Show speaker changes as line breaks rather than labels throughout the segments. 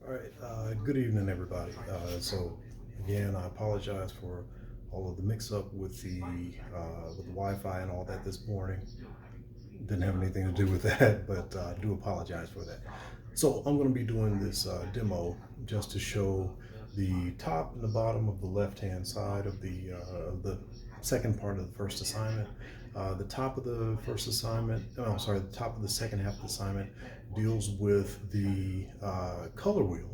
All right, good evening, everybody. So again, I apologize for all of the mix-up with the Wi-Fi and all that this morning. Didn't have anything to do with that, but I do apologize for that. So I'm going to be doing this demo just to show the top and the bottom of the left-hand side of the second part of the first assignment. The top of the first assignment, oh, I'm sorry, the top of the second half of the assignment deals with the color wheel.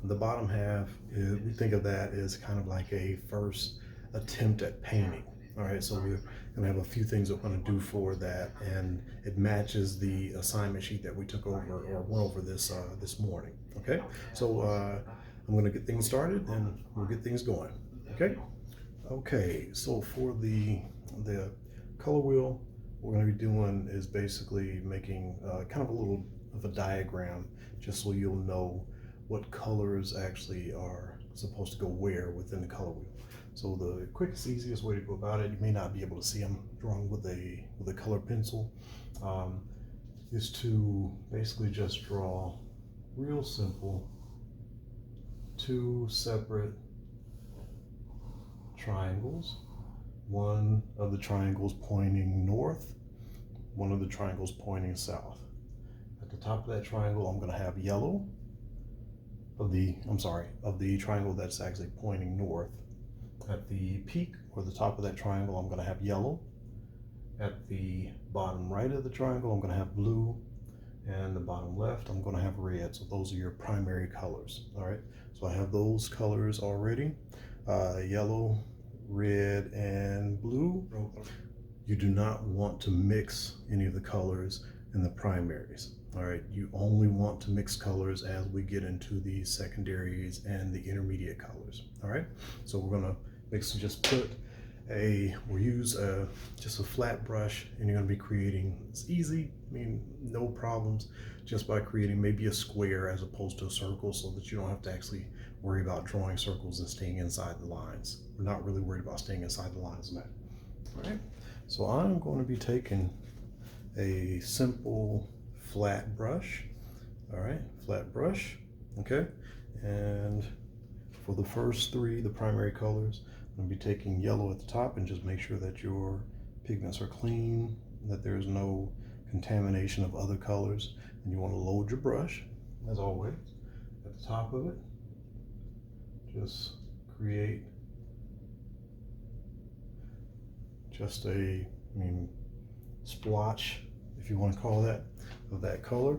The bottom half, we think of that as kind of like a first attempt at painting. All right, so we're gonna have a few things that we're gonna do for that, and it matches the assignment sheet that we took over or went over this morning. Okay, so I'm gonna get things started, and we'll get things going. Okay. Okay, so for the color wheel, what we're going to be doing is basically making kind of a little of a diagram, just so you'll know what colors actually are supposed to go where within the color wheel. So the quickest, easiest way to go about it, you may not be able to see them drawn with a color pencil, is to basically just draw real simple two separate triangles. One of the triangles pointing north, one of the triangles pointing south. At the top of that triangle, I'm going to have yellow of the triangle that's actually pointing north. At the peak or the top of that triangle, I'm going to have yellow. At the bottom right of the triangle, I'm going to have blue, and the bottom left, I'm going to have red. So those are your primary colors. All right, so I have those colors already. Yellow, red, and blue. You do not want to mix any of the colors in the primaries. All right, you only want to mix colors as we get into the secondaries and the intermediate colors. All right, so we're gonna basically just use just a flat brush, and you're gonna be creating, it's easy, I mean, no problems, just by creating maybe a square as opposed to a circle, so that you don't have to actually worry about drawing circles and staying inside the lines. We're not really worried about staying inside the lines in that. All right, so I'm going to be taking a simple flat brush. All right, flat brush. Okay, and for the first three, the primary colors, I'm going to be taking yellow at the top, and just make sure that your pigments are clean, that there's no contamination of other colors. And you want to load your brush, as always, at the top of it. Just create just splotch, if you want to call that, of that color.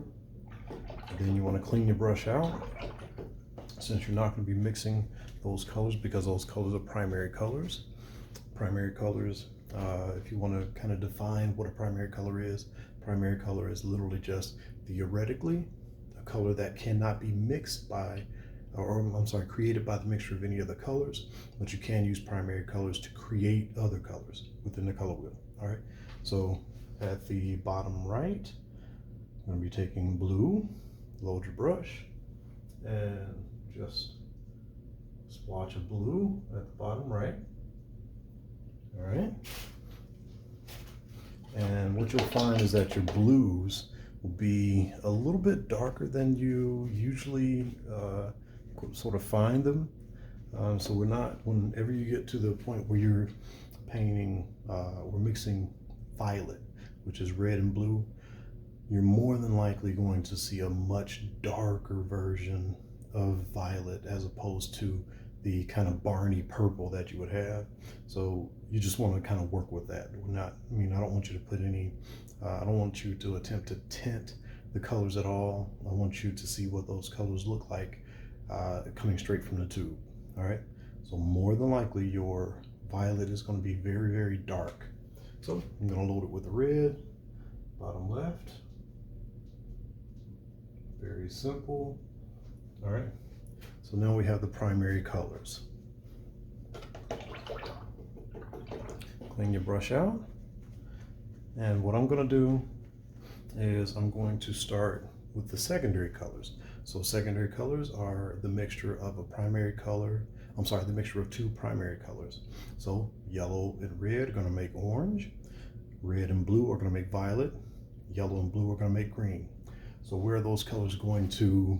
And then you want to clean your brush out, since you're not going to be mixing those colors, because those colors are primary colors. Primary colors, if you want to kind of define what a primary color is literally just theoretically a color that cannot be mixed by, created by the mixture of any other colors, but you can use primary colors to create other colors within the color wheel. All right, so at the bottom right, I'm going to be taking blue, load your brush, and just splotch of blue at the bottom right. All right, and what you'll find is that your blues will be a little bit darker than you usually sort of find them. So whenever you get to the point where you're painting, we're mixing violet, which is red and blue, you're more than likely going to see a much darker version of violet as opposed to the kind of Barney purple that you would have. So you just want to kind of work with that. I don't want you to put any, I don't want you to attempt to tint the colors at all. I want you to see what those colors look like coming straight from the tube. All right, so more than likely your violet is going to be very, very dark. So I'm going to load it with the red, bottom left. Very simple. All right, so now we have the primary colors. Clean your brush out. And what I'm going to do is I'm going to start with the secondary colors. So secondary colors are the mixture of a primary color, the mixture of two primary colors. So yellow and red are going to make orange, red and blue are going to make violet, yellow and blue are going to make green. So where are those colors going to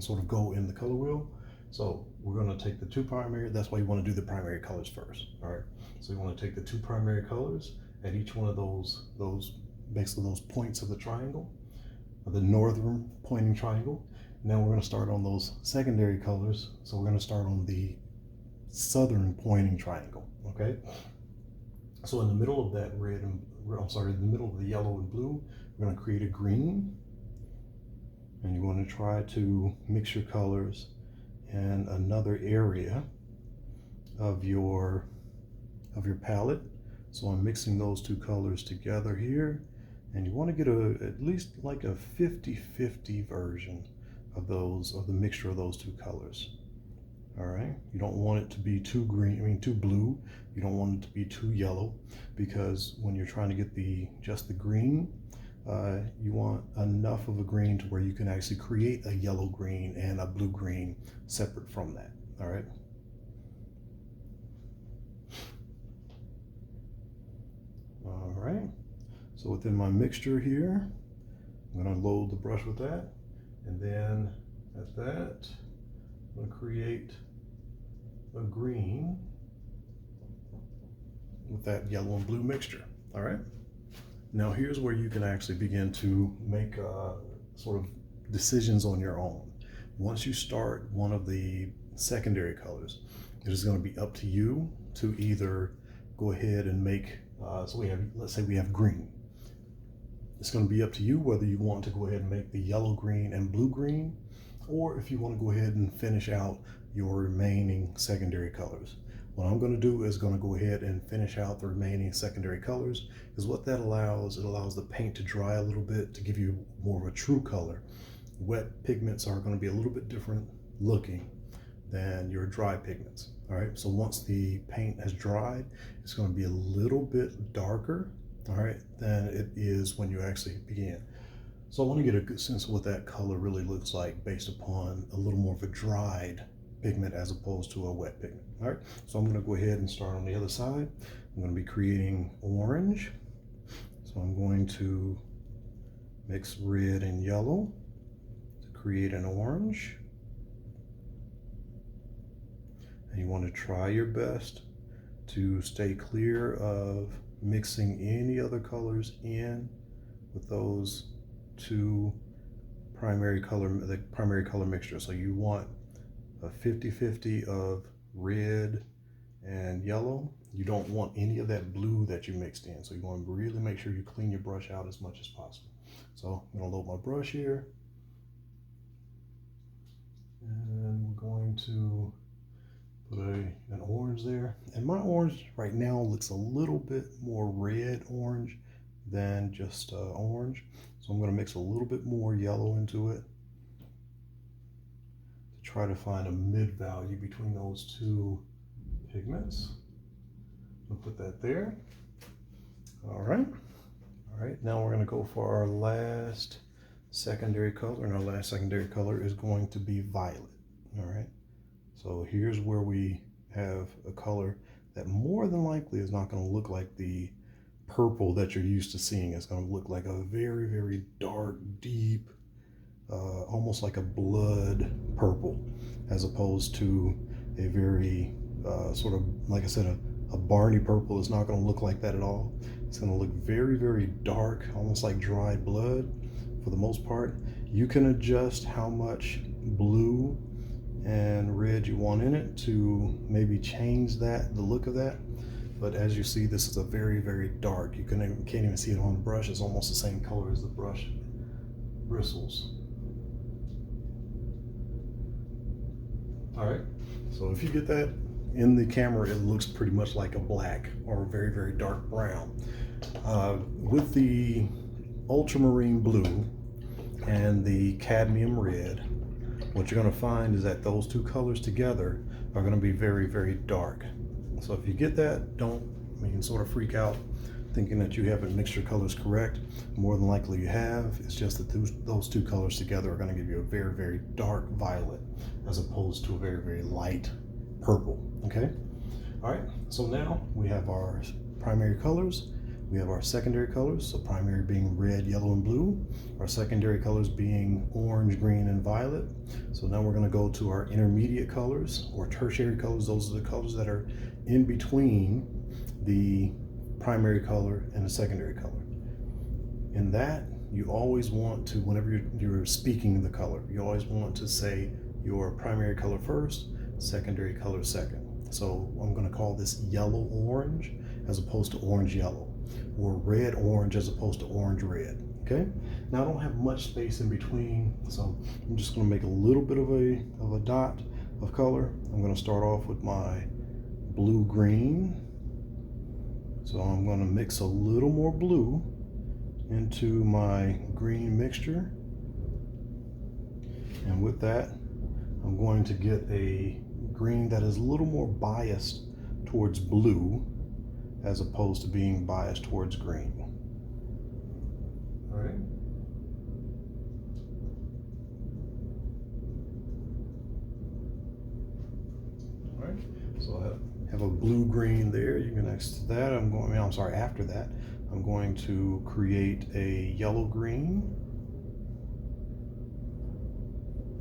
sort of go in the color wheel. So we're going to take the two primary, that's why you want to do the primary colors first. All right, so you want to take the two primary colors at each one of those basically those points of the triangle, the northern pointing triangle. Now we're going to start on those secondary colors. So we're going to start on the southern pointing triangle. Okay, so in the middle of that red and in the middle of the yellow and blue, we're going to create a green, and you want to try to mix your colors in another area of your palette. So I'm mixing those two colors together here, and you want to get at least like a 50-50 version of the mixture of those two colors. All right, you don't want it to be too green, too blue. You don't want it to be too yellow, because when you're trying to get just the green, you want enough of a green to where you can actually create a yellow green and a blue green separate from that. All right. All right. So within my mixture here, I'm going to load the brush with that, and then at that, I'm going to create a green with that yellow and blue mixture. All right. Now here's where you can actually begin to make sort of decisions on your own. Once you start one of the secondary colors, it is going to be up to you to either go ahead and make, let's say we have green. It's going to be up to you whether you want to go ahead and make the yellow green and blue green, or if you want to go ahead and finish out your remaining secondary colors. What I'm going to do is going to go ahead and finish out the remaining secondary colors, because what that allows, it allows the paint to dry a little bit to give you more of a true color. Wet pigments are going to be a little bit different looking than your dry pigments. All right, so once the paint has dried, it's going to be a little bit darker, all right, than it is when you actually begin. So I want to get a good sense of what that color really looks like based upon a little more of a dried pigment as opposed to a wet pigment. All right, so I'm going to go ahead and start on the other side. I'm going to be creating orange. So I'm going to mix red and yellow to create an orange. And you want to try your best to stay clear of mixing any other colors in with those two primary color mixture. So you want a 50-50 of red and yellow. You don't want any of that blue that you mixed in. So you want to really make sure you clean your brush out as much as possible. So I'm going to load my brush here, and we're going to put an orange there. And my orange right now looks a little bit more red orange than just orange. So I'm going to mix a little bit more yellow into it to try to find a mid value between those two pigments. I'll put that there. All right. All right, now we're going to go for our last secondary color, and our last secondary color is going to be violet. All right, so here's where we have a color that more than likely is not going to look like the purple that you're used to seeing. It's going to look like a very, very dark, deep, almost like a blood purple, as opposed to a very sort of, like I said, a Barney purple is not going to look like that at all. It's going to look very, very dark, almost like dried blood for the most part. You can adjust how much blue and red you want in it to maybe change that, the look of that. But as you see, this is a very, very dark. You can't even see it on the brush. It's almost the same color as the brush bristles. All right, so if you get that in the camera, it looks pretty much like a black or a very, very dark brown. With the ultramarine blue and the cadmium red, what you're going to find is that those two colors together are going to be very, very dark. So if you get that, don't sort of freak out thinking that you haven't mixed your colors correct. More than likely you have. It's just that those two colors together are going to give you a very, very dark violet as opposed to a very, very light purple. Okay. All right. So now we have our primary colors. We have our secondary colors, so primary being red, yellow, and blue. Our secondary colors being orange, green, and violet. So now we're going to go to our intermediate colors or tertiary colors. Those are the colors that are in between the primary color and the secondary color. In that, you always want to, whenever you're speaking the color, you always want to say your primary color first, secondary color second. So I'm going to call this yellow orange as opposed to orange yellow, or red orange as opposed to orange red. Okay, now I don't have much space in between, so I'm just going to make a little bit of a dot of color. I'm going to start off with my blue green. So I'm going to mix a little more blue into my green mixture, and with that I'm going to get a green that is a little more biased towards blue as opposed to being biased towards green. All right. All right. So I have a blue green there. You can next to that, after that, I'm going to create a yellow green.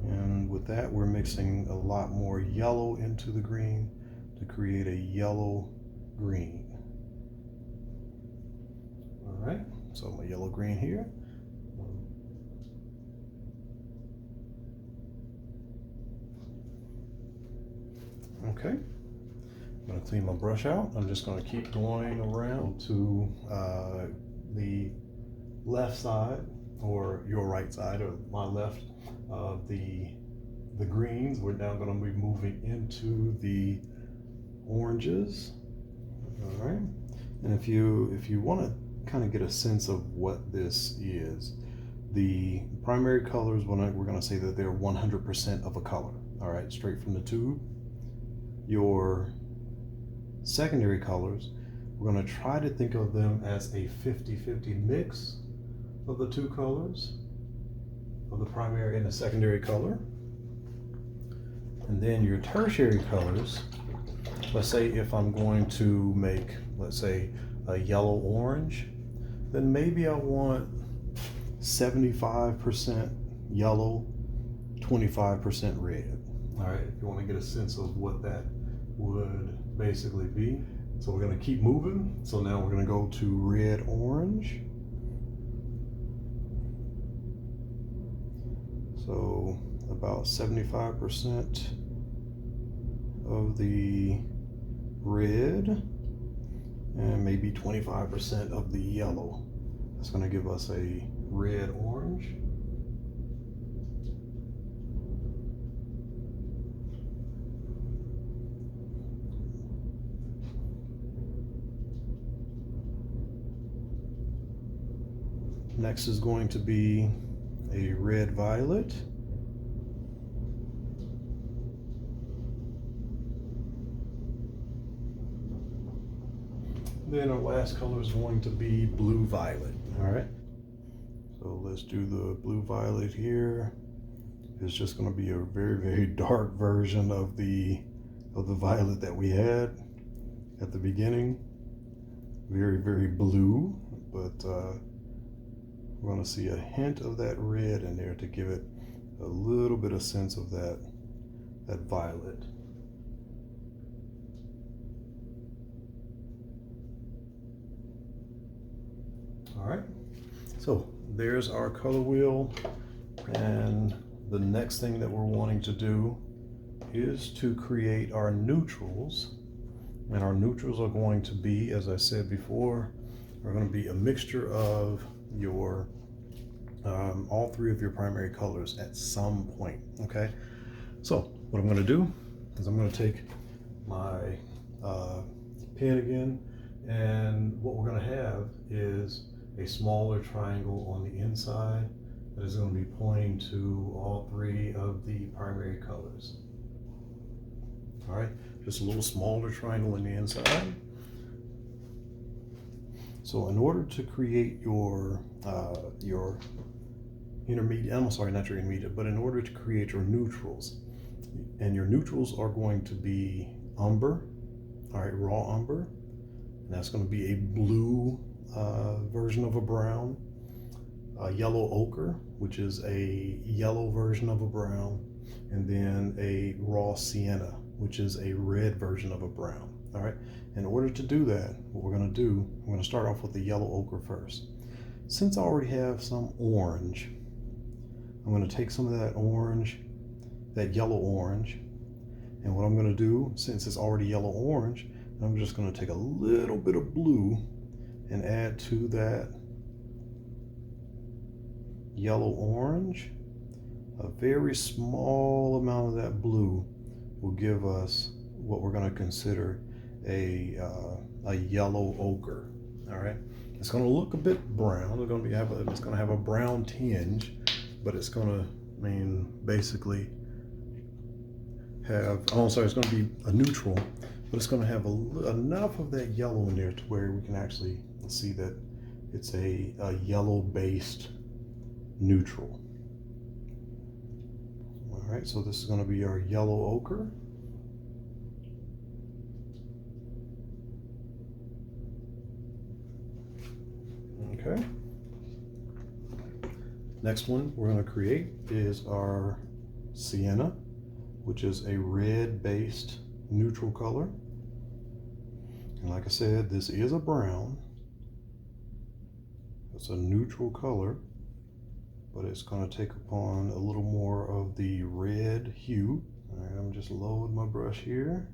And with that, we're mixing a lot more yellow into the green to create a yellow green. All right, so my yellow green here. Okay, I'm going to clean my brush out. I'm just going to keep going around to the left side, or your right side, or my left of the greens. We're now going to be moving into the oranges. All right, and if you want to kind of get a sense of what this is, the primary colors, we're going to say that they're 100% of a color. All right, straight from the tube. Your secondary colors, we're going to try to think of them as a 50-50 mix of the two colors, of the primary and the secondary color. And then your tertiary colors, let's say if I'm going to make, let's say, a yellow orange, then maybe I want 75% yellow, 25% red. All right, if you want to get a sense of what that would basically be. So we're going to keep moving. So now we're going to go to red orange. So about 75% of the red and maybe 25% of the yellow. That's going to give us a red orange. Next is going to be a red violet. Then our last color is going to be blue violet. All right. So let's do the blue violet here. It's just going to be a very, very dark version of the violet that we had at the beginning. Very, very blue, but we're going to see a hint of that red in there to give it a little bit of sense of that violet. All right, so there's our color wheel, and the next thing that we're wanting to do is to create our neutrals. And our neutrals are going to be, as I said before, are going to be a mixture of your all three of your primary colors at some point. Okay, so what I'm going to do is I'm going to take my pen again, and what we're going to have is a smaller triangle on the inside that is going to be pointing to all three of the primary colors. All right, just a little smaller triangle on the inside. So in order to create your intermediate, I'm sorry, not your intermediate, but in order to create your neutrals, and your neutrals are going to be umber, all right, raw umber, and that's going to be a blue version of a brown, a yellow ochre, which is a yellow version of a brown, and then a raw sienna, which is a red version of a brown. All right, in order to do that, what we're going to do, I'm going to start off with the yellow ochre first. Since I already have some orange, I'm going to take some of that orange, that yellow orange, and what I'm going to do, since it's already yellow orange, I'm just going to take a little bit of blue and add to that yellow orange. A very small amount of that blue will give us what we're going to consider a yellow ochre. All right, it's going to look a bit brown. It's going to have a brown tinge, but it's going to basically have, it's going to be a neutral, but it's going to have enough of that yellow in there to where we can actually see that it's a yellow based neutral. All right, so this is going to be our yellow ochre. Okay. Next one we're going to create is our sienna, which is a red based neutral color. And like I said, this is a brown. It's a neutral color, but it's going to take upon a little more of the red hue. All right, I'm just loading my brush here.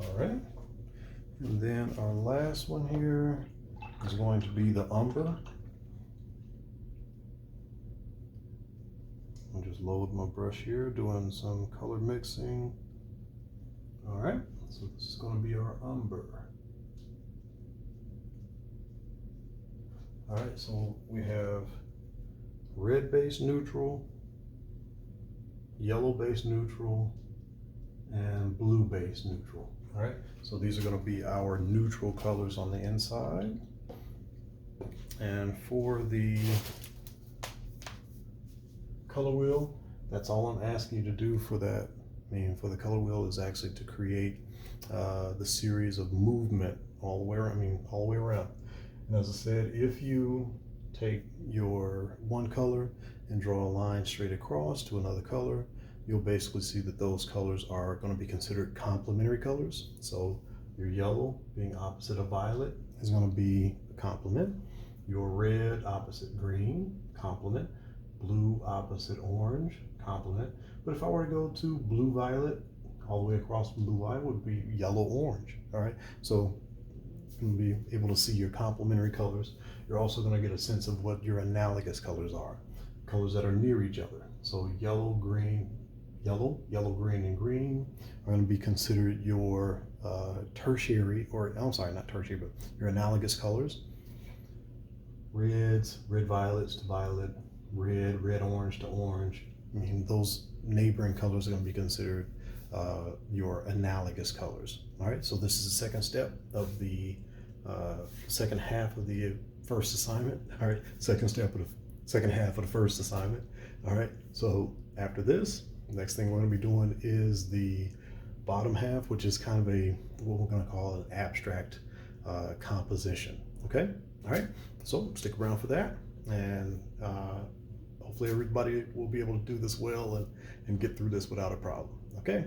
All right, and then our last one here is going to be the umber. I'm just loading my brush here, doing some color mixing. All right, so this is going to be our umber. All right, so we have red base neutral, yellow base neutral, and blue base neutral. All right, so these are going to be our neutral colors on the inside. And for the color wheel, that's all I'm asking you to do for that. For the color wheel is actually to create the series of movement all the way around. And as I said, if you take your one color and draw a line straight across to another color, you'll basically see that those colors are going to be considered complementary colors. So your yellow being opposite of violet is going to be a complement. Your red opposite green, complement. Blue opposite orange, complement. But if I were to go to blue violet, all the way across from blue violet would be yellow orange. All right, so you'll be able to see your complementary colors. You're also going to get a sense of what your analogous colors are, colors that are near each other. So yellow, green, yellow, green, and green are going to be considered your tertiary, or I'm sorry, not tertiary, but your analogous colors. Reds, red violets to violet, red orange to orange. Those neighboring colors are going to be considered your analogous colors. All right, so this is the second step of the second half of the first assignment. All right, second half of the first assignment. All right, so after this, next thing we're going to be doing is the bottom half, which is kind of what we're going to call an abstract composition. Okay, all right, so stick around for that, and hopefully everybody will be able to do this well and get through this without a problem. Okay.